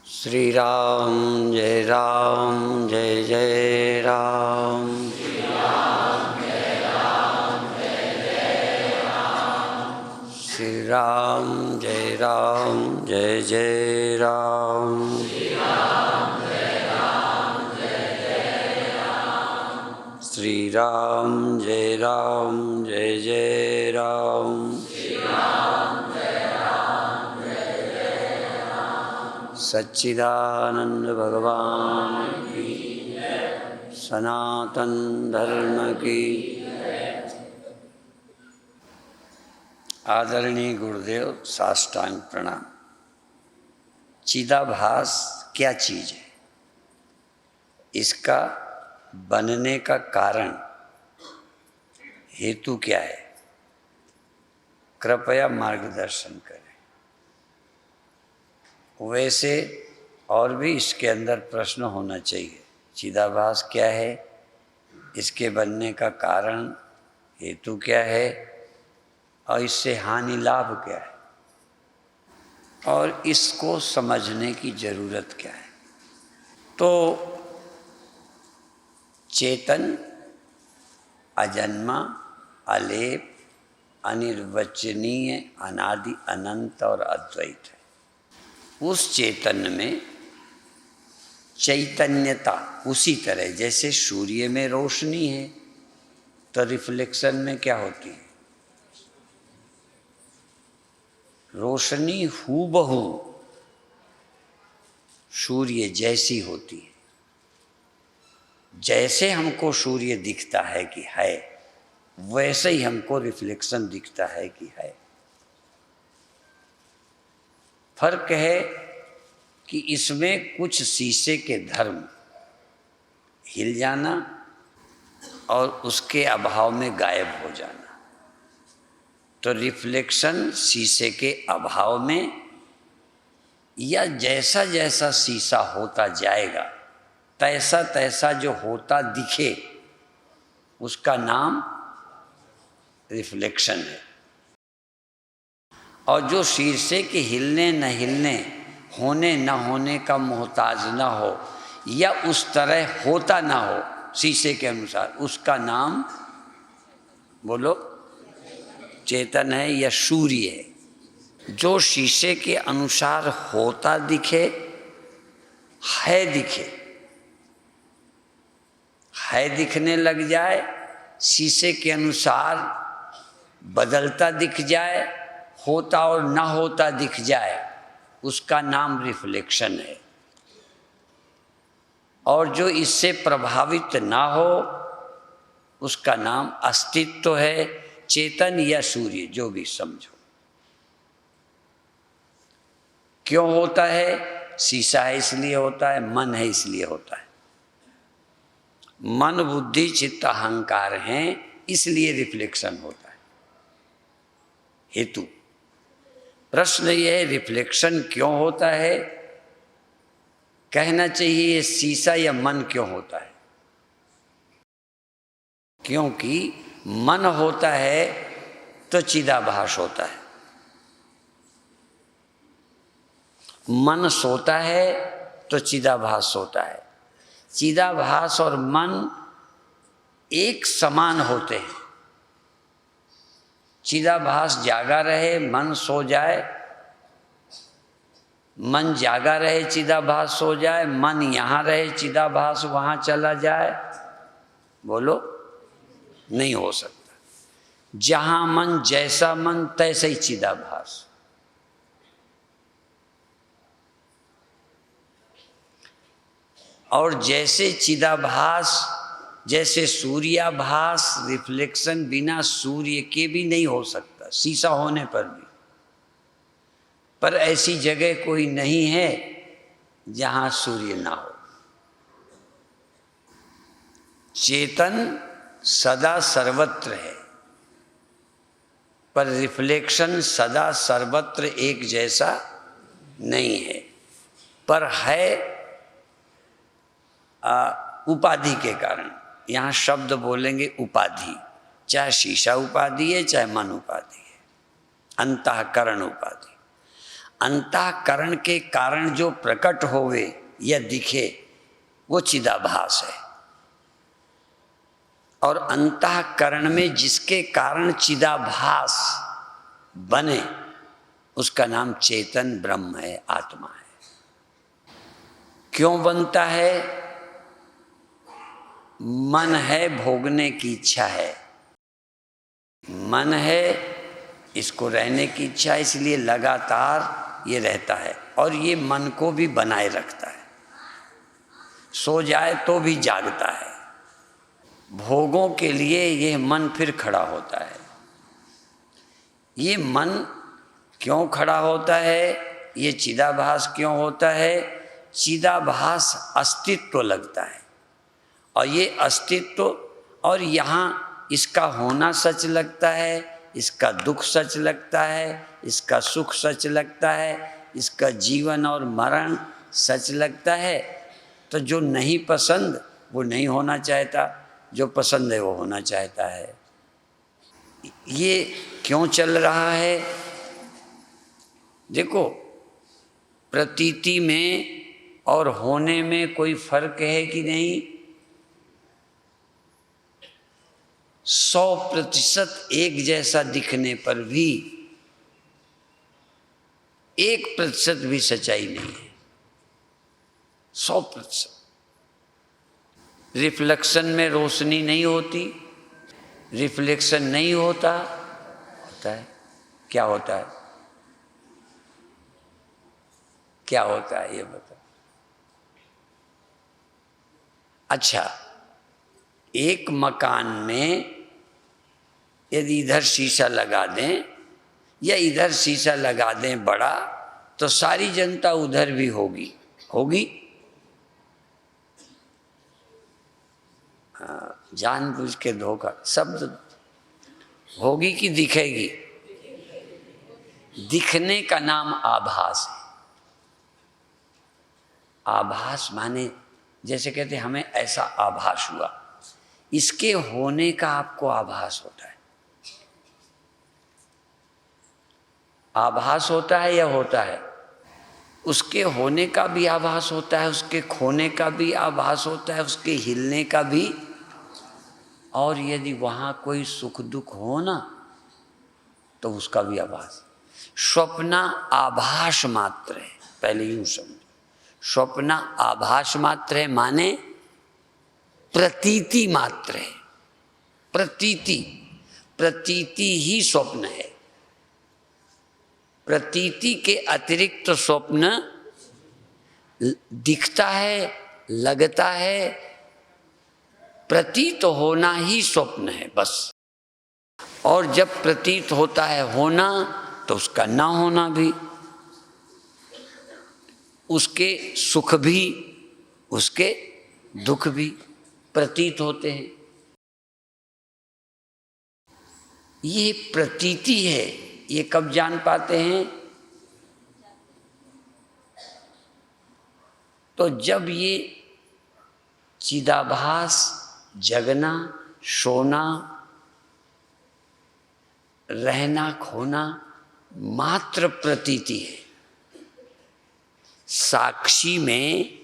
श्री राम जय राम जय जय राम। श्री राम जय राम जय जय राम। श्री राम जय राम जय जय राम। सच्चिदानंद भगवान की, सनातन धर्म की। आदरणीय गुरुदेव, साष्टांग प्रणाम। चिदाभास क्या चीज़ है, इसका बनने का कारण, हेतु क्या है, कृपया मार्गदर्शन करें। वैसे और भी इसके अंदर प्रश्न होना चाहिए। चिदाभास क्या है, इसके बनने का कारण, हेतु क्या है, और इससे हानि लाभ क्या है, और इसको समझने की जरूरत क्या है। तो चेतन अजन्मा, अलेप, अनिर्वचनीय, अनादि, अनंत और अद्वैत है। उस चेतन में चैतन्यता, उसी तरह जैसे सूर्य में रोशनी है तो रिफ्लेक्शन में क्या होती है, रोशनी हूबहू सूर्य जैसी होती है। जैसे हमको सूर्य दिखता है कि है, वैसे ही हमको रिफ्लेक्शन दिखता है कि है। फर्क है कि इसमें कुछ शीशे के धर्म, हिल जाना और उसके अभाव में गायब हो जाना। तो रिफ्लेक्शन शीशे के अभाव में, या जैसा जैसा शीशा होता जाएगा तैसा तैसा जो होता दिखे, उसका नाम रिफ्लेक्शन है। और जो शीशे के हिलने न हिलने, होने न होने का मोहताज न हो, या उस तरह होता ना हो शीशे के अनुसार, उसका नाम बोलो चेतन है या सूर्य है। जो शीशे के अनुसार होता दिखे, है दिखे, है दिखने लग जाए, शीशे के अनुसार बदलता दिख जाए, होता और ना होता दिख जाए, उसका नाम रिफ्लेक्शन है। और जो इससे प्रभावित ना हो, उसका नाम अस्तित्व है, चेतन या सूर्य, जो भी समझो। क्यों होता है? शीशा है इसलिए होता है, मन है इसलिए होता है। मन, बुद्धि, चित्त, अहंकार हैं इसलिए रिफ्लेक्शन होता है। हेतु, प्रश्न यह है रिफ्लेक्शन क्यों होता है? कहना चाहिए ये शीशा या मन क्यों होता है? क्योंकि मन होता है तो चिदाभास होता है। मन सोता है तो चिदाभास होता है। चिदाभास और मन एक समान होते हैं। चिदाभास जागा रहे, मन सो जाए, मन जागा रहे, चिदाभास सो जाए, मन यहाँ रहे, चिदाभास वहाँ चला जाए, बोलो नहीं हो सकता। जहाँ मन, जैसा मन तैसे ही चिदाभास। और जैसे चिदाभास, जैसे सूर्याभास, रिफ्लेक्शन बिना सूर्य के भी नहीं हो सकता, शीशा होने पर भी। पर ऐसी जगह कोई नहीं है जहां सूर्य ना हो। चेतन सदा सर्वत्र है, पर रिफ्लेक्शन सदा सर्वत्र एक जैसा नहीं है, पर है उपाधि के कारण। यहाँ शब्द बोलेंगे उपाधि, चाहे शीशा उपाधि है, चाहे मन उपाधि है, अंतःकरण उपाधि। अंतःकरण के कारण जो प्रकट होवे या दिखे वो चिदाभास है, और अंतःकरण में जिसके कारण चिदाभास बने उसका नाम चेतन ब्रह्म है, आत्मा है। क्यों बनता है? मन है, भोगने की इच्छा है, मन है, इसको रहने की इच्छा, इसलिए लगातार ये रहता है और ये मन को भी बनाए रखता है। सो जाए तो भी जागता है। भोगों के लिए ये मन फिर खड़ा होता है। ये मन क्यों खड़ा होता है? ये चिदाभास क्यों होता है? चिदाभास अस्तित्व लगता है, और ये अस्तित्व, और यहाँ इसका होना सच लगता है, इसका दुख सच लगता है, इसका सुख सच लगता है, इसका जीवन और मरण सच लगता है। तो जो नहीं पसंद वो नहीं होना चाहता, जो पसंद है वो होना चाहता है। ये क्यों चल रहा है? देखो, प्रतीति में और होने में कोई फर्क है कि नहीं? 100% एक जैसा दिखने पर भी 1% भी सच्चाई नहीं है। 100%। रिफ्लेक्शन में रोशनी नहीं होती, रिफ्लेक्शन नहीं होता, होता है। क्या होता है? क्या होता है ये बता। अच्छा, एक मकान में यदि इधर शीशा लगा दें या इधर शीशा लगा दें बड़ा, तो सारी जनता उधर भी होगी, होगी? हाँ, जानबूझ के धोखा शब्द। होगी कि दिखेगी? दिखने का नाम आभास है। आभास माने जैसे कहते हमें ऐसा आभास हुआ, इसके होने का आपको आभास होता है। आभास होता है या होता है? उसके होने का भी आभास होता है, उसके खोने का भी आभास होता है, उसके हिलने का भी। और यदि वहाँ कोई सुख दुख हो ना, तो उसका भी आभास। स्वप्न आभास मात्र है, पहले यूं समझो। स्वप्न आभास मात्र है माने प्रतीति मात्र है। प्रतीति, प्रतीति ही स्वप्न है। प्रतीति के अतिरिक्त स्वप्न दिखता है, लगता है, प्रतीत होना ही स्वप्न है बस। और जब प्रतीत होता है होना, तो उसका ना होना भी, उसके सुख भी, उसके दुख भी प्रतीत होते हैं। ये प्रतीति है। ये कब जान पाते हैं? तो जब ये चिदाभास, जगना, सोना, रहना, खोना मात्र प्रतीति है। साक्षी में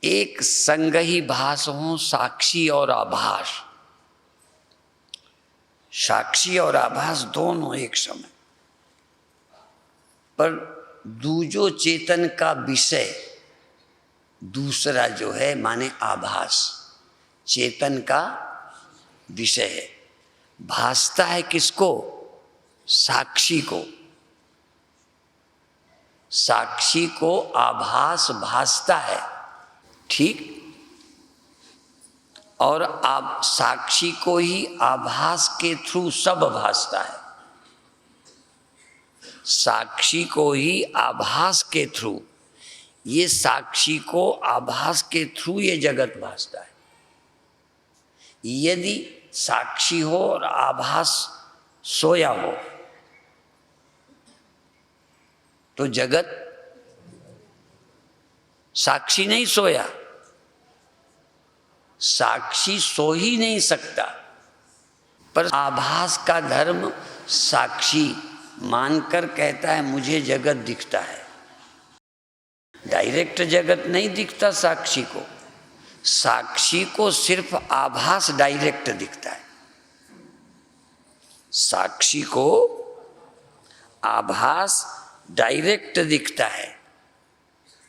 एक संग ही भास हो, साक्षी और आभास। साक्षी और आभास दोनों एक समय, पर दूजो चेतन का विषय दूसरा जो है माने आभास, चेतन का विषय है। भासता है किसको? साक्षी को। साक्षी को आभास भासता है, ठीक? और आप साक्षी को ही आभास के थ्रू सब भासता है। साक्षी को ही आभास के थ्रू, ये साक्षी को आभास के थ्रू ये जगत भासता है। यदि साक्षी हो और आभास सोया हो तो जगत, साक्षी नहीं सोया, साक्षी सो ही नहीं सकता, पर आभास का धर्म साक्षी मानकर कहता है मुझे जगत दिखता है। डायरेक्ट जगत नहीं दिखता साक्षी को, साक्षी को सिर्फ आभास डायरेक्ट दिखता है। साक्षी को आभास डायरेक्ट दिखता है,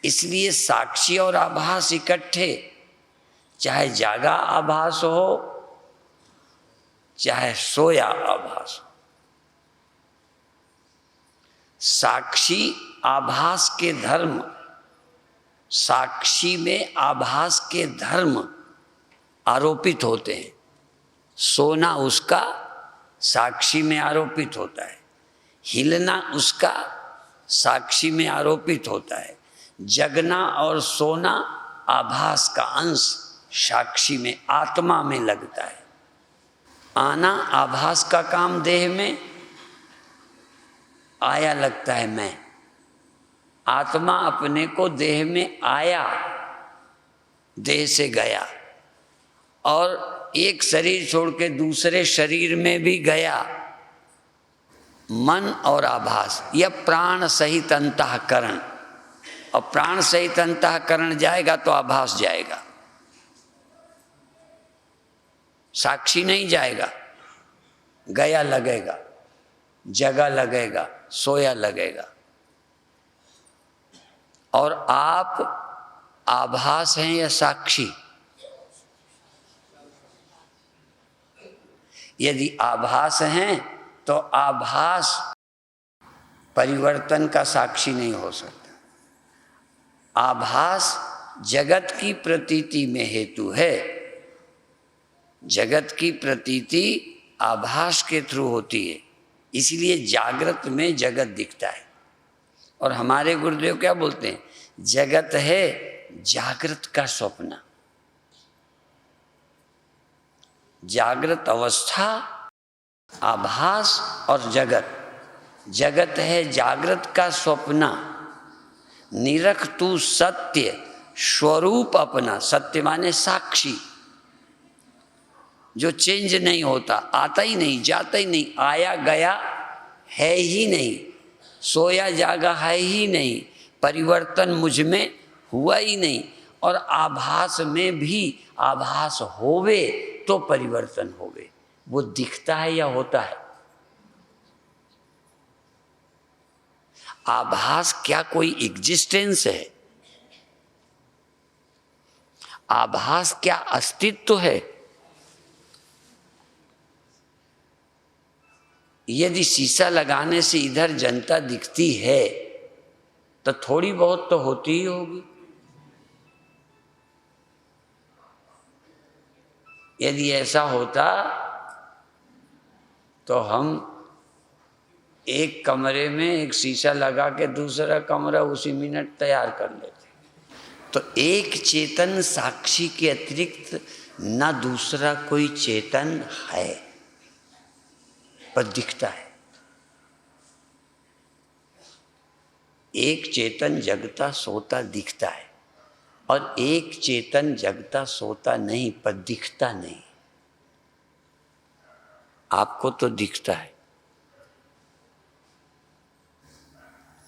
इसलिए साक्षी और आभास इकट्ठे, चाहे जागा आभास हो चाहे सोया आभास हो। साक्षी आभास के धर्म, साक्षी में आभास के धर्म आरोपित होते हैं। सोना उसका साक्षी में आरोपित होता है, हिलना उसका साक्षी में आरोपित होता है, जगना और सोना आभास का अंश साक्षी में आत्मा में लगता है। आना आभास का काम देह में, आया लगता है मैं। आत्मा अपने को देह में आया, देह से गया, और एक शरीर छोड़ के दूसरे शरीर में भी गया। मन और आभास या प्राण सहित अंतःकरण, और प्राण सहित अंतःकरण जाएगा तो आभास जाएगा, साक्षी नहीं जाएगा। गया लगेगा, जगा लगेगा, सोया लगेगा। और आप आभास हैं या साक्षी? यदि आभास हैं तो आभास परिवर्तन का साक्षी नहीं हो सकता। आभास जगत की प्रतीति में हेतु है। जगत की प्रतीति आभास के थ्रू होती है, इसलिए जागृत में जगत दिखता है। और हमारे गुरुदेव क्या बोलते हैं? जगत है जागृत का स्वप्न। जागृत अवस्था, आभास और जगत। जगत है जागृत का स्वप्न। निरख तू सत्य स्वरूप अपना। सत्य माने साक्षी, जो चेंज नहीं होता, आता ही नहीं, जाता ही नहीं, आया गया है ही नहीं, सोया जागा है ही नहीं, परिवर्तन मुझ में हुआ ही नहीं। और आभास में भी आभास होवे तो परिवर्तन होवे। वो दिखता है या होता है? आभास क्या कोई एग्जिस्टेंस है? आभास क्या अस्तित्व है? यदि शीशा लगाने से इधर जनता दिखती है तो थोड़ी बहुत तो होती ही होगी। यदि ऐसा होता तो हम एक कमरे में एक शीशा लगा के दूसरा कमरा उसी मिनट तैयार कर लेते। तो एक चेतन साक्षी के अतिरिक्त न दूसरा कोई चेतन है, पर दिखता है। एक चेतन जगता सोता दिखता है, और एक चेतन जगता सोता नहीं पर दिखता नहीं। आपको तो दिखता है,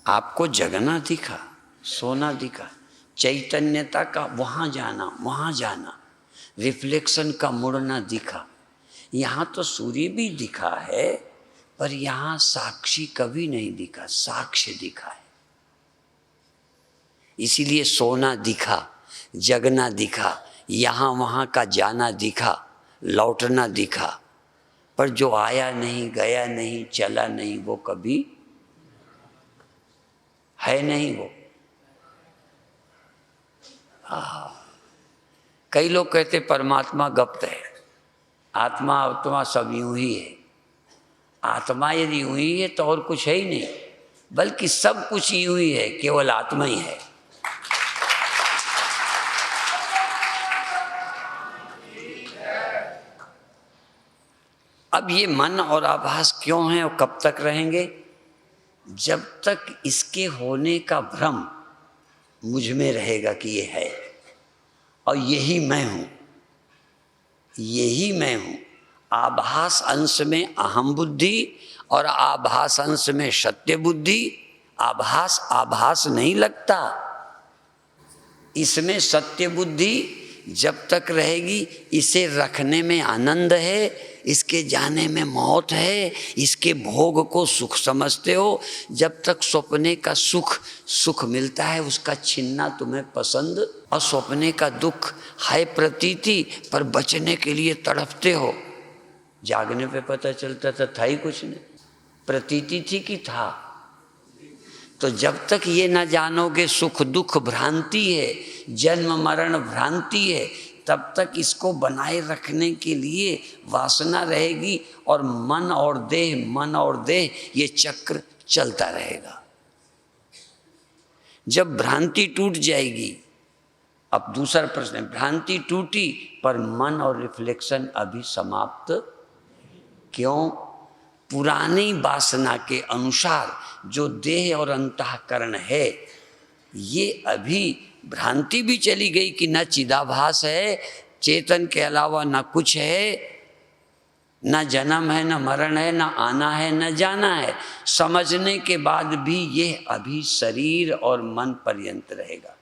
आपको जगना दिखा, सोना दिखा, चैतन्यता का वहाँ जाना, रिफ्लेक्शन का मुड़ना दिखा। यहाँ तो सूर्य भी दिखा है, पर यहाँ साक्षी कभी नहीं दिखा, साक्ष्य दिखा है। इसीलिए सोना दिखा, जगना दिखा, यहाँ वहाँ का जाना दिखा, लौटना दिखा, पर जो आया नहीं, गया नहीं, चला नहीं, वो कभी है नहीं। वो कई लोग कहते परमात्मा गप्त है, आत्मा आत्मा सब यूं ही है। आत्मा यदि यूं ही है तो और कुछ है ही नहीं, बल्कि सब कुछ यूं ही है, केवल आत्मा ही है। अब ये मन और आभास क्यों हैं और कब तक रहेंगे? जब तक इसके होने का भ्रम मुझ में रहेगा कि ये है और यही मैं हूँ, यही मैं हूँ। आभास अंश में अहम बुद्धि और आभास अंश में सत्य बुद्धि। आभास आभास नहीं लगता, इसमें सत्य बुद्धि जब तक रहेगी इसे रखने में आनंद है, इसके जाने में मौत है, इसके भोग को सुख समझते हो। जब तक सपने का सुख सुख मिलता है उसका छीनना तुम्हें पसंद, और सपने का दुख है प्रतीति पर बचने के लिए तड़पते हो। जागने पे पता चलता था ही कुछ नहीं, प्रतीति थी कि था। तो जब तक ये न जानोगे सुख दुख भ्रांति है, जन्म मरण भ्रांति है, तब तक इसको बनाए रखने के लिए वासना रहेगी और मन और देह ये चक्र चलता रहेगा। जब भ्रांति टूट जाएगी, अब दूसरा प्रश्न है, भ्रांति टूटी पर मन और रिफ्लेक्शन अभी समाप्त क्यों? पुरानी वासना के अनुसार जो देह और अंतःकरण है, ये अभी भ्रांति भी चली गई कि न चिदाभास है, चेतन के अलावा न कुछ है, न जन्म है न मरण है, न आना है न जाना है। समझने के बाद भी ये अभी शरीर और मन पर्यंत रहेगा।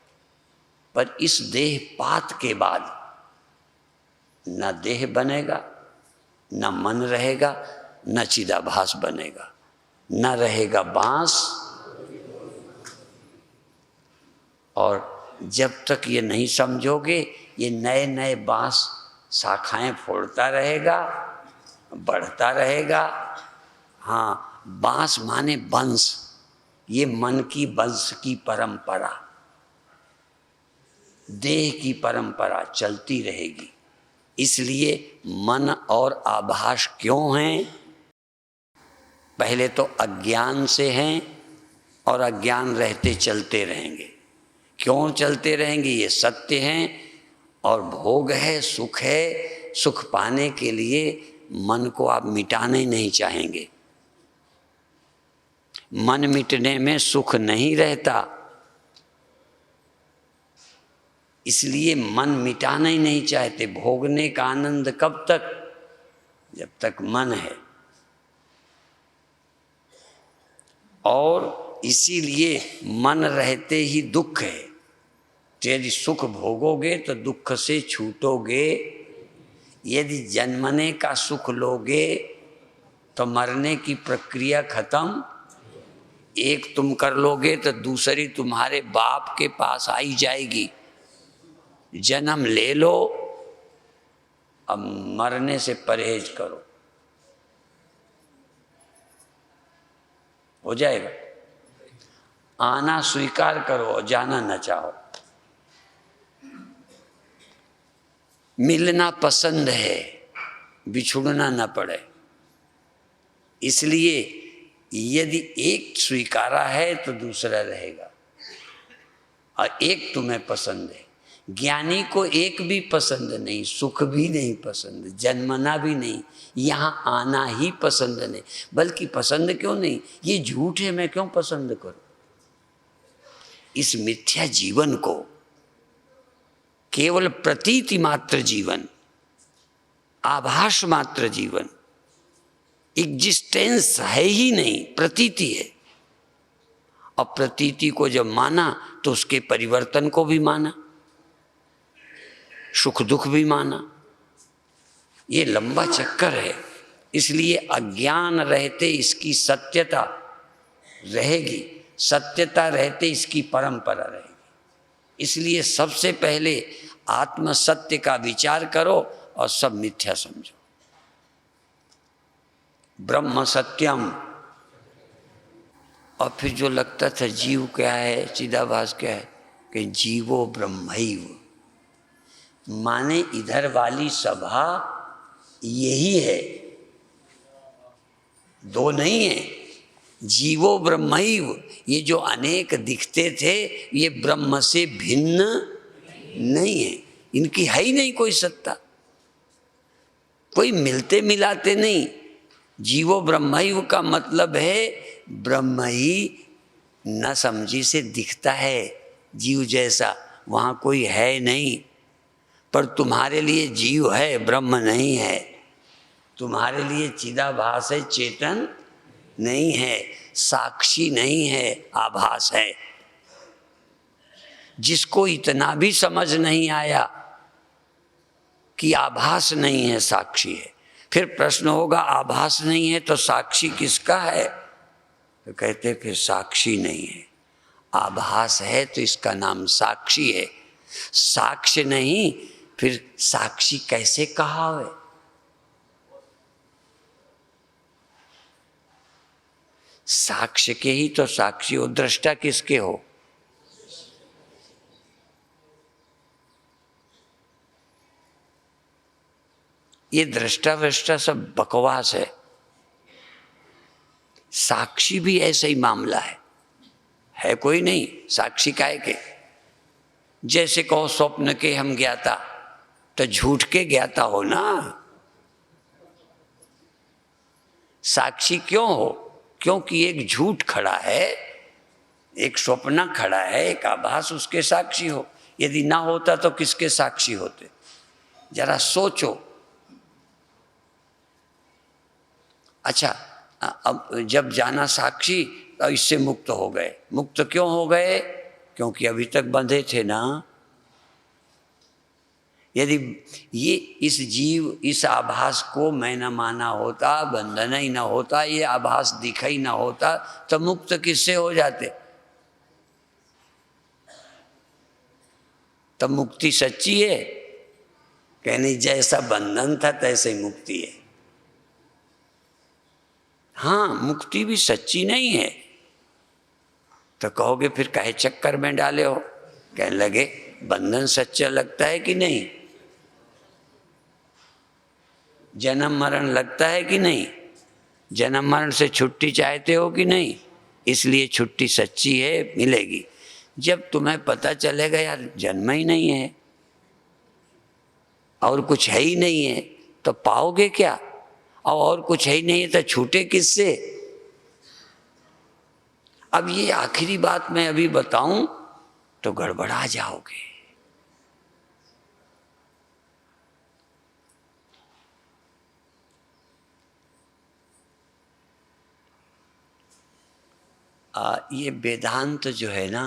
पर इस देह पात के बाद न देह बनेगा, न मन रहेगा, न चिदाभास बनेगा, न रहेगा बांस। और जब तक ये नहीं समझोगे, ये नए नए बांस शाखाएं फोड़ता रहेगा, बढ़ता रहेगा। हाँ, बांस माने वंश, ये मन की वंश की परंपरा, देह की परंपरा चलती रहेगी। इसलिए मन और आभास क्यों हैं? पहले तो अज्ञान से हैं और अज्ञान रहते चलते रहेंगे। क्यों चलते रहेंगे? ये सत्य हैं और भोग है, सुख है। सुख पाने के लिए मन को आप मिटाना ही नहीं चाहेंगे। मन मिटने में सुख नहीं रहता, इसलिए मन मिटाना ही नहीं चाहते। भोगने का आनंद कब तक? जब तक मन है। और इसीलिए मन रहते ही दुख है। तो यदि सुख भोगोगे तो दुख से छूटोगे। यदि जन्मने का सुख लोगे तो मरने की प्रक्रिया खत्म। एक तुम कर लोगे तो दूसरी तुम्हारे बाप के पास आई जाएगी। जन्म ले लो, अब मरने से परहेज करो, हो जाएगा। आना स्वीकार करो और जाना न चाहो। मिलना पसंद है, बिछुड़ना न पड़े। इसलिए यदि एक स्वीकारा है तो दूसरा रहेगा, और एक तुम्हें पसंद है। ज्ञानी को एक भी पसंद नहीं, सुख भी नहीं पसंद, जन्मना भी नहीं, यहाँ आना ही पसंद नहीं। बल्कि पसंद क्यों नहीं, ये झूठ है, मैं क्यों पसंद करूं? इस मिथ्या जीवन को, केवल प्रतीति मात्र जीवन, आभास मात्र जीवन, एग्जिस्टेंस है ही नहीं, प्रतीति है। और प्रतीति को जब माना तो उसके परिवर्तन को भी माना, सुख दुख भी माना। ये लंबा चक्कर है। इसलिए अज्ञान रहते इसकी सत्यता रहेगी, सत्यता रहते इसकी परंपरा रहेगी। इसलिए सबसे पहले आत्म सत्य का विचार करो और सब मिथ्या समझो। ब्रह्म सत्यम। और फिर जो लगता था जीव क्या है, चिदाभास क्या है, कि जीवो ब्रह्मैव, माने इधर वाली सभा यही है, दो नहीं है। जीवो ब्रह्मैव, ये जो अनेक दिखते थे ये ब्रह्म से भिन्न नहीं है, इनकी है ही नहीं कोई सत्ता, कोई मिलते मिलाते नहीं। जीवो ब्रह्मैव का मतलब है ब्रह्म ही न समझी से दिखता है जीव जैसा, वहाँ कोई है नहीं। पर तुम्हारे लिए जीव है, ब्रह्म नहीं है। तुम्हारे लिए चिदाभास है, चेतन नहीं है, साक्षी नहीं है, आभास है। जिसको इतना भी समझ नहीं आया कि आभास नहीं है, साक्षी है, फिर प्रश्न होगा आभास नहीं है तो साक्षी किसका है? तो कहते फिर साक्षी नहीं है, आभास है तो इसका नाम साक्षी है। साक्ष्य नहीं, फिर साक्षी कैसे कहा है? साक्ष्य के ही तो साक्षी हो, दृष्टा किसके हो? ये दृष्टा वृष्टा सब बकवास है। साक्षी भी ऐसा ही मामला है कोई नहीं, साक्षी काहे के? जैसे कहो स्वप्न के हम ज्ञाता, तो झूठ के ज्ञाता हो ना, साक्षी क्यों हो? क्योंकि एक झूठ खड़ा है, एक स्वप्न खड़ा है, एक आभास, उसके साक्षी हो। यदि ना होता तो किसके साक्षी होते? जरा सोचो। अच्छा, अब जब जाना साक्षी तो इससे मुक्त हो गए। मुक्त क्यों हो गए? क्योंकि अभी तक बंधे थे ना। यदि ये इस जीव, इस आभास को मैं न माना होता, बंधन ही न होता, ये आभास दिखा ही न होता, तो मुक्त किससे हो जाते? तब मुक्ति सच्ची है? कहने जैसा बंधन था तैसे ही मुक्ति है। हाँ, मुक्ति भी सच्ची नहीं है। तो कहोगे फिर काहे चक्कर में डाले हो? कहने लगे बंधन सच्चा लगता है कि नहीं? जन्म मरण लगता है कि नहीं? जन्म मरण से छुट्टी चाहते हो कि नहीं? इसलिए छुट्टी सच्ची है, मिलेगी। जब तुम्हें पता चलेगा यार जन्म ही नहीं है और कुछ है ही नहीं है, तो पाओगे क्या? और कुछ है ही नहीं है तो छूटे किससे? अब ये आखिरी बात मैं अभी बताऊं तो गड़बड़ा जाओगे। ये वेदांत जो है ना,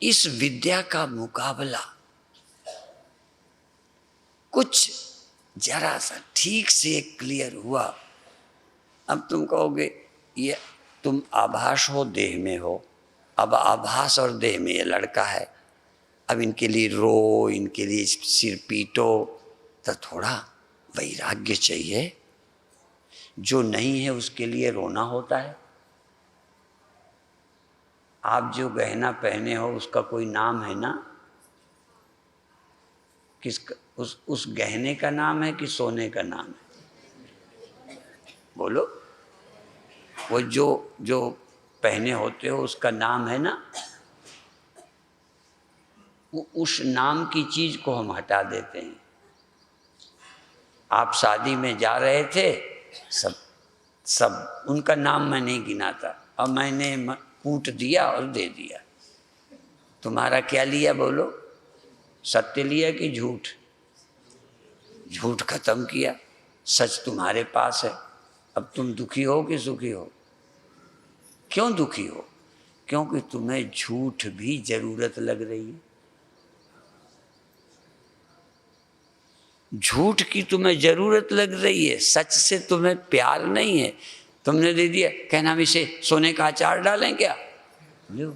इस विद्या का मुकाबला कुछ जरा सा ठीक से क्लियर हुआ। अब तुम कहोगे ये तुम आभास हो, देह में हो। अब आभास और देह में ये लड़का है, अब इनके लिए रो, इनके लिए सिर पीटो, तो थोड़ा वैराग्य चाहिए। जो नहीं है उसके लिए रोना होता है। आप जो गहना पहने हो उसका कोई नाम है ना? किसका? उस गहने का नाम है कि सोने का नाम है? बोलो। वो जो पहने होते हो उसका नाम है ना? उस नाम की चीज को हम हटा देते हैं। आप शादी में जा रहे थे, सब उनका नाम मैं नहीं गिनाता, अब मैंने कूट दिया और दे दिया। तुम्हारा क्या लिया बोलो? सत्य लिया कि झूठ? झूठ खत्म किया, सच तुम्हारे पास है। अब तुम दुखी हो कि सुखी हो? क्यों दुखी हो? क्योंकि तुम्हें झूठ भी जरूरत लग रही है। झूठ की तुम्हें जरूरत लग रही है, सच से तुम्हें प्यार नहीं है। तुमने दे दिया, कहना हम इसे सोने का अचार डालें क्या? लो,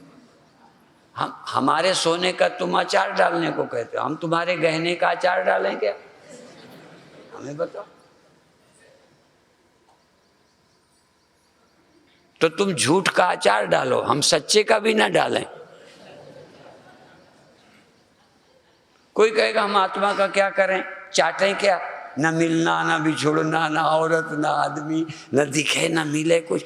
हमारे सोने का तुम अचार डालने को कहते हो, हम तुम्हारे गहने का अचार डालें क्या? हमें बताओ। तो तुम झूठ का अचार डालो, हम सच्चे का भी ना डालें। कोई कहेगा हम आत्मा का क्या करें, चाटें क्या? न मिलना, न बिछुड़ना, न औरत, न आदमी, न दिखे न मिले कुछ,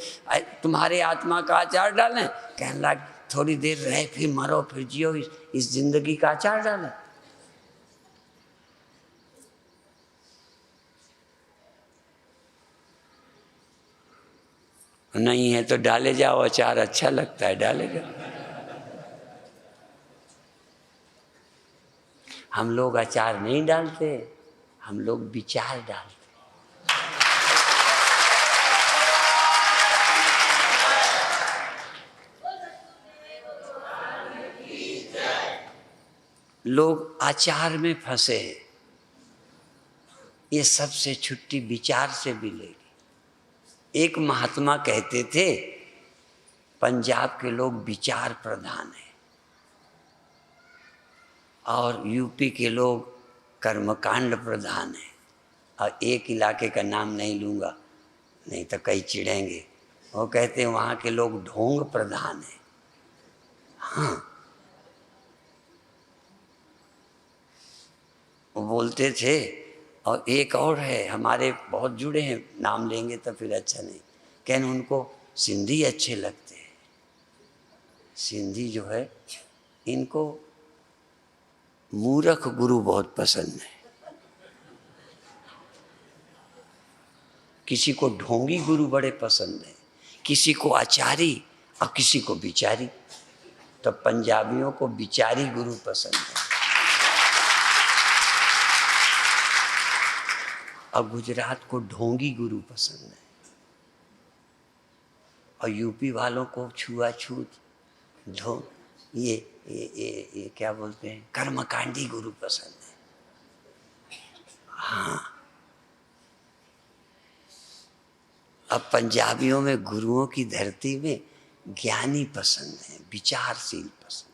तुम्हारे आत्मा का अचार डालें? कहने लग थोड़ी देर रहे फिर मरो फिर जियो, इस जिंदगी का अचार डालें। नहीं है तो डाले जाओ, अचार अच्छा लगता है, डाले जाओ। हम लोग अचार नहीं डालते, हम लोग विचार डालते। लोग आचार में फंसे हैं, ये सबसे छुट्टी विचार से मिलेगी। एक महात्मा कहते थे पंजाब के लोग विचार प्रधान हैं और यूपी के लोग कर्मकांड प्रधान हैं, और एक इलाके का नाम नहीं लूँगा नहीं तो कई चिढ़ेंगे, वो कहते हैं वहाँ के लोग ढोंग प्रधान हैं। हाँ, वो बोलते थे। और एक और है, हमारे बहुत जुड़े हैं, नाम लेंगे तो फिर अच्छा नहीं, कहने उनको सिंधी अच्छे लगते हैं। सिंधी जो है इनको मूर्ख गुरु बहुत पसंद है। किसी को ढोंगी गुरु बड़े पसंद है, किसी को आचारी और किसी को बिचारी। तो पंजाबियों को बिचारी गुरु पसंद है और गुजरात को ढोंगी गुरु पसंद है, और यूपी वालों को छुआछूत ये क्या बोलते हैं, कर्मकांडी गुरु पसंद है। हाँ, अब पंजाबियों में गुरुओं की धरती में ज्ञानी पसंद है, विचारशील पसंद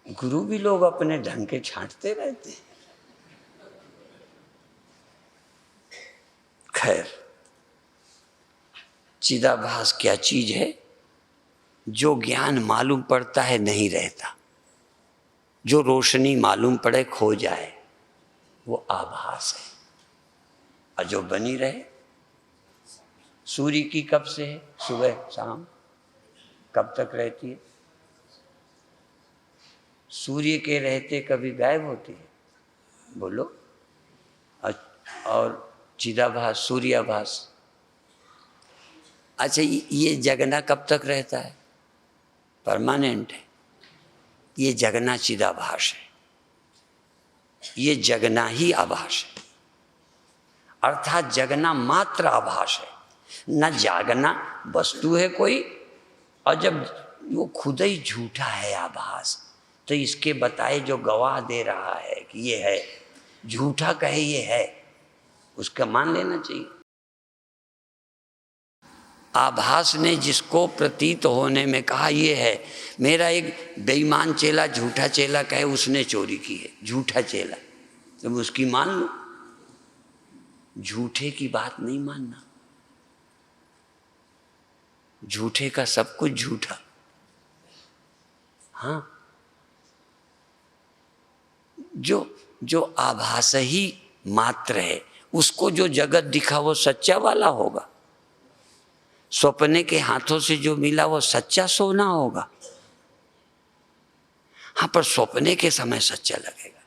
है। गुरु भी लोग अपने ढंग के छांटते रहते हैं। खैर, चिदाभास क्या चीज है? जो ज्ञान मालूम पड़ता है नहीं रहता, जो रोशनी मालूम पड़े खो जाए वो आभास है, और जो बनी रहे। सूर्य की कब से है? सुबह शाम कब तक रहती है? सूर्य के रहते कभी गायब होती है? बोलो। और चिदाभास, सूर्याभास, अच्छा ये जगना कब तक रहता है? परमानेंट है। ये जगना चिदाभास है, ये जगना ही आभास है, अर्थात जगना मात्र आभास है, न जागना वस्तु है कोई। और जब वो खुद ही झूठा है आभास, तो इसके बताए जो गवाह दे रहा है कि ये है, झूठा कहे ये है, उसका मान लेना चाहिए। आभास ने जिसको प्रतीत होने में कहा ये है, मेरा एक बेईमान चेला, झूठा चेला कहे उसने चोरी की है, झूठा चेला, तो मैं उसकी मान लूं? झूठे की बात नहीं मानना, झूठे का सब कुछ झूठा। हाँ, जो आभास ही मात्र है, उसको जो जगत दिखा वो सच्चा वाला होगा। सपने के हाथों से जो मिला वो सच्चा सोना होगा। हाँ, पर सपने के समय सच्चा लगेगा।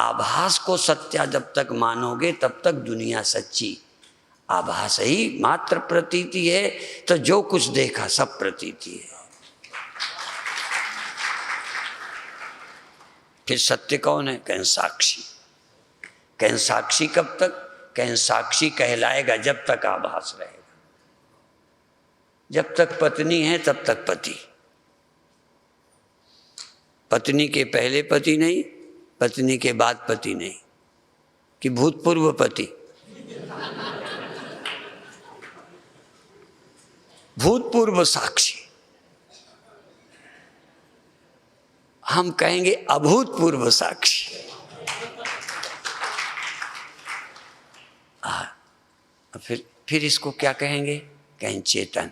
आभास को सच्चा जब तक मानोगे तब तक दुनिया सच्ची। आभास ही मात्र प्रतीति है, तो जो कुछ देखा सब प्रतीति है। फिर सत्य कौन है? कहें साक्षी। कहें साक्षी कब तक? कहें साक्षी कहलाएगा जब तक आभास रहेगा। जब तक पत्नी है तब तक पति, पत्नी के पहले पति नहीं, पत्नी के बाद पति नहीं, कि भूतपूर्व पति, भूतपूर्व साक्षी। हम कहेंगे अभूतपूर्व साक्षी। फिर इसको क्या कहेंगे? कहें चेतन।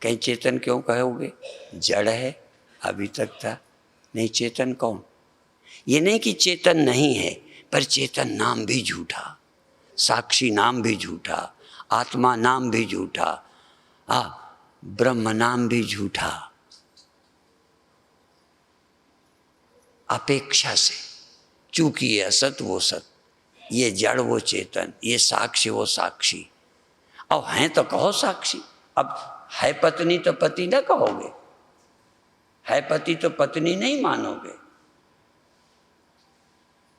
कहीं चेतन क्यों कहोगे? जड़ है, अभी तक था नहीं। चेतन कौन? ये नहीं कि चेतन नहीं है, पर चेतन नाम भी झूठा, साक्षी नाम भी झूठा, आत्मा नाम भी झूठा, ब्रह्म नाम भी झूठा। अपेक्षा से, चूंकि ये असत वो सत, ये जड़ वो चेतन, ये साक्षी वो साक्षी। अब हैं तो कहो साक्षी। अब है पत्नी तो पति ना कहोगे, है पति तो पत्नी नहीं मानोगे,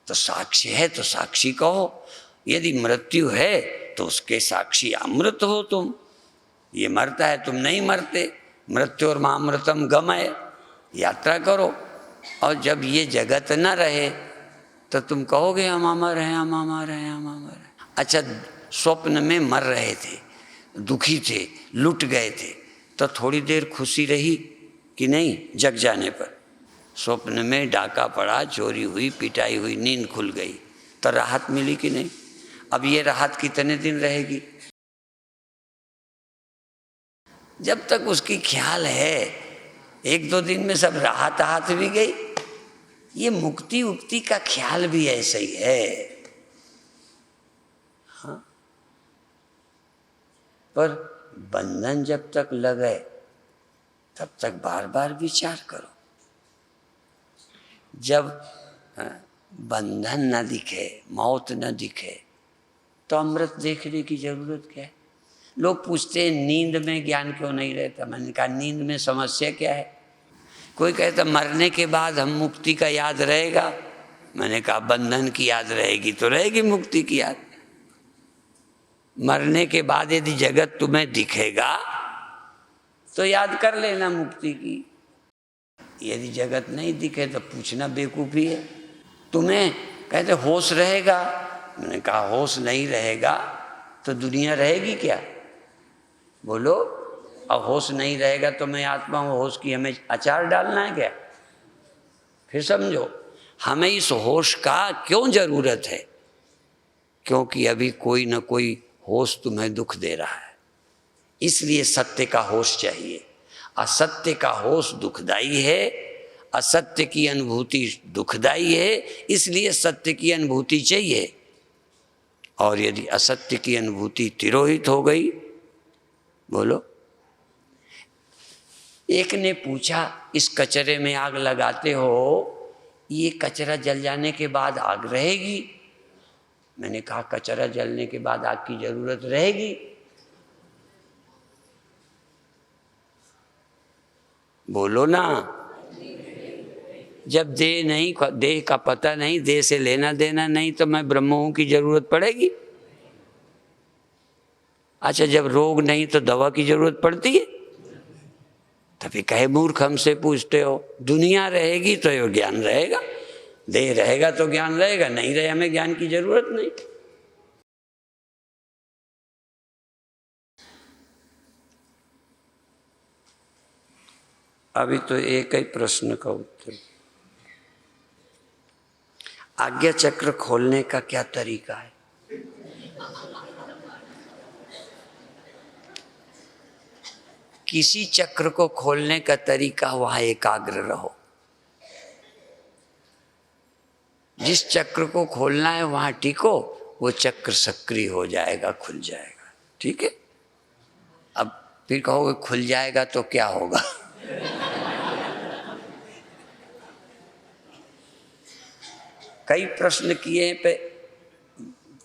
तो साक्षी है तो साक्षी कहो। यदि मृत्यु है तो उसके साक्षी अमृत हो तुम। ये मरता है, तुम नहीं मरते। मृत्यु और मामृतम गमय, यात्रा करो। और जब ये जगत न रहे तो तुम कहोगे हम अमर हैं, हम अमर हैं, हम अमर हैं। अच्छा, स्वप्न में मर रहे थे, दुखी थे, लुट गए थे, तो थोड़ी देर खुशी रही कि नहीं? जग जाने पर स्वप्न में डाका पड़ा, चोरी हुई, पिटाई हुई, नींद खुल गई, तो राहत मिली कि नहीं? अब ये राहत कितने दिन रहेगी? जब तक उसकी ख्याल है, एक दो दिन में सब राहत हाथ भी गई। ये मुक्ति उक्ति का ख्याल भी ऐसा ही है। हाँ? पर बंधन जब तक लगे तब तक बार बार विचार करो। जब बंधन न दिखे, मौत न दिखे, तो अमृत देखने की जरूरत क्या है? लोग पूछते हैं नींद में ज्ञान क्यों नहीं रहता? मैंने कहा नींद में समस्या क्या है? कोई कहता मरने के बाद हम मुक्ति का याद रहेगा। मैंने कहा बंधन की याद रहेगी तो रहेगी मुक्ति की याद। मरने के बाद यदि जगत तुम्हें दिखेगा तो याद कर लेना मुक्ति की। यदि जगत नहीं दिखे तो पूछना बेवकूफ़ी है। तुम्हें कहते होश रहेगा, मैंने कहा होश नहीं रहेगा तो दुनिया रहेगी क्या? बोलो। अब होश नहीं रहेगा तो मैं आत्मा हूँ, होश की हमें अचार डालना है क्या? फिर समझो, हमें इस होश का क्यों जरूरत है? क्योंकि अभी कोई न कोई होश तुम्हें दुख दे रहा है, इसलिए सत्य का होश चाहिए। असत्य का होश दुखदाई है, असत्य की अनुभूति दुखदाई है, इसलिए सत्य की अनुभूति चाहिए। और यदि असत्य की अनुभूति तिरोहित हो गई, बोलो। एक ने पूछा इस कचरे में आग लगाते हो, ये कचरा जल जाने के बाद आग रहेगी? मैंने कहा कचरा जलने के बाद आग की जरूरत रहेगी? बोलो ना। जब देह नहीं, देह का पता नहीं, देह से लेना देना नहीं, तो मैं ब्रह्म हूं की जरूरत पड़ेगी? अच्छा, जब रोग नहीं तो दवा की जरूरत पड़ती है? तभी कहे मूर्ख हमसे पूछते हो। दुनिया रहेगी तो ये ज्ञान रहेगा, देह रहेगा तो ज्ञान रहेगा, नहीं रहे हमें ज्ञान की जरूरत नहीं। अभी तो एक ही प्रश्न का उत्तर। आज्ञा चक्र खोलने का क्या तरीका है? किसी चक्र को खोलने का तरीका, वहां एकाग्र रहो। जिस चक्र को खोलना है वहां टिको, वो चक्र सक्रिय हो जाएगा, खुल जाएगा। ठीक है? अब फिर कहोगे खुल जाएगा तो क्या होगा? कई प्रश्न किए पे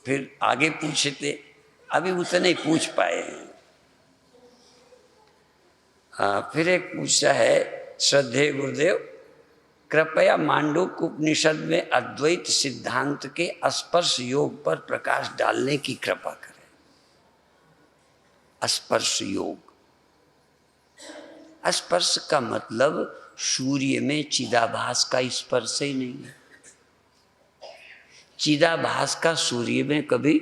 फिर आगे पूछे थे, अभी उतने पूछ पाए हैं। फिर एक पूछा है, श्रद्धेय गुरुदेव कृपया मांडूक्य उपनिषद में अद्वैत सिद्धांत के स्पर्श योग पर प्रकाश डालने की कृपा करें। स्पर्श योग, स्पर्श का मतलब सूर्य में चिदाभास का स्पर्श ही नहीं है। चिदाभास का सूर्य में कभी,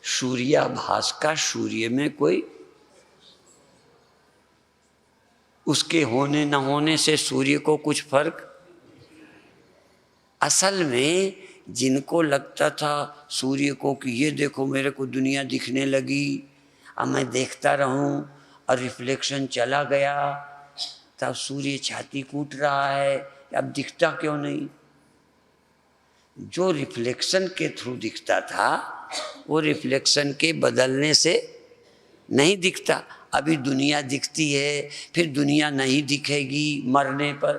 सूर्याभास का सूर्य में कोई, उसके होने न होने से सूर्य को कुछ फर्क। असल में जिनको लगता था सूर्य को कि ये देखो मेरे को दुनिया दिखने लगी, अब मैं देखता रहूं, और रिफ्लेक्शन चला गया, तब सूर्य छाती कूट रहा है, अब दिखता क्यों नहीं? जो रिफ्लेक्शन के थ्रू दिखता था वो रिफ्लेक्शन के बदलने से नहीं दिखता। अभी दुनिया दिखती है, फिर दुनिया नहीं दिखेगी मरने पर।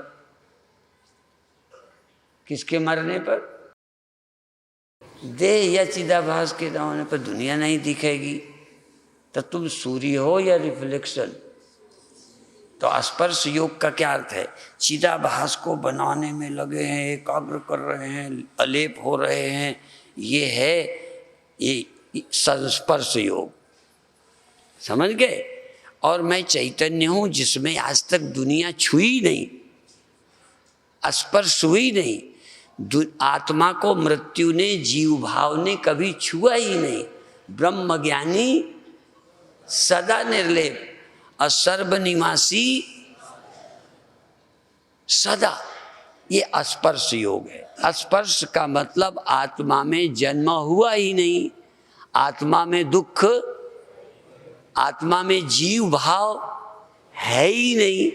किसके मरने पर? देह या चिदाभास के होने पर दुनिया नहीं दिखेगी। तो तुम सूर्य हो या रिफ्लेक्शन? तो स्पर्श योग का क्या अर्थ है? चिदाभास को बनाने में लगे हैं, एकाग्र कर रहे हैं, अलेप हो रहे हैं, ये है ये संस्पर्श योग। समझ गए? और मैं चैतन्य हूं जिसमें आज तक दुनिया छुई नहीं, स्पर्श हुई नहीं। आत्मा को मृत्यु ने, जीव भाव ने कभी छुआ ही नहीं। ब्रह्मज्ञानी सदा निर्लेप, असर्वनिवासी सदा, ये स्पर्श योग है। स्पर्श का मतलब आत्मा में जन्म हुआ ही नहीं, आत्मा में दुख, आत्मा में जीव भाव है ही नहीं,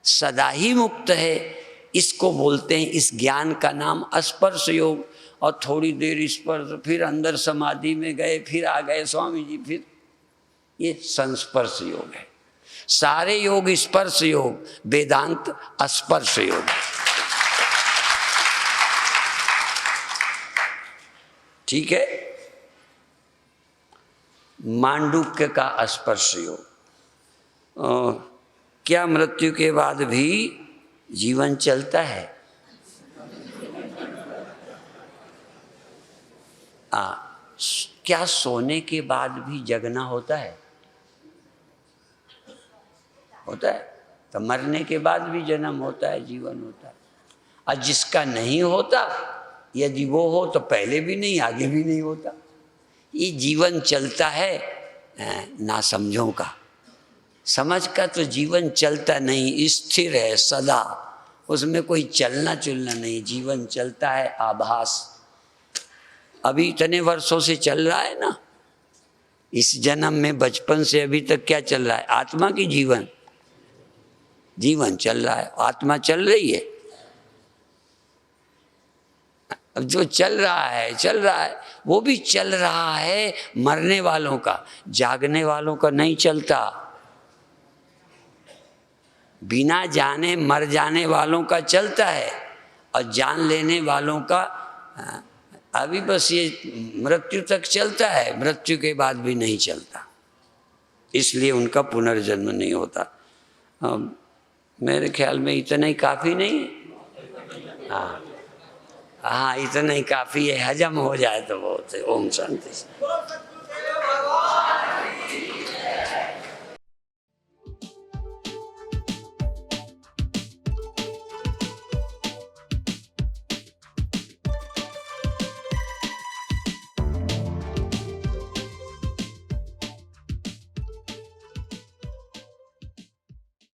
सदा ही मुक्त है। इसको बोलते हैं, इस ज्ञान का नाम स्पर्श योग। और थोड़ी देर स्पर्श, फिर अंदर समाधि में गए, फिर आ गए स्वामी जी, फिर ये संस्पर्श योग है। सारे योग स्पर्श योग, वेदांत स्पर्श योग। ठीक है? मांडुक्य का स्पर्श योग। क्या मृत्यु के बाद भी जीवन चलता है? क्या सोने के बाद भी जगना होता है? होता है। तो मरने के बाद भी जन्म होता है, जीवन होता है। और जिसका नहीं होता, यदि वो हो तो पहले भी नहीं, आगे भी नहीं होता। ये जीवन चलता है ना समझों का। समझ का तो जीवन चलता नहीं, स्थिर है सदा, उसमें कोई चलना चुलना नहीं। जीवन चलता है आभास। अभी इतने वर्षों से चल रहा है ना, इस जन्म में बचपन से अभी तक क्या चल रहा है? आत्मा की जीवन, जीवन चल रहा है, आत्मा चल रही है। अब जो चल रहा है वो भी चल रहा है मरने वालों का, जागने वालों का नहीं चलता। बिना जाने मर जाने वालों का चलता है, और जान लेने वालों का अभी बस ये मृत्यु तक चलता है, मृत्यु के बाद भी नहीं चलता। इसलिए उनका पुनर्जन्म नहीं होता। मेरे ख्याल में इतना ही काफ़ी नहीं है। हाँ, इतना ही काफ़ी है, हजम हो जाए तो बहुत है। ओम शांति।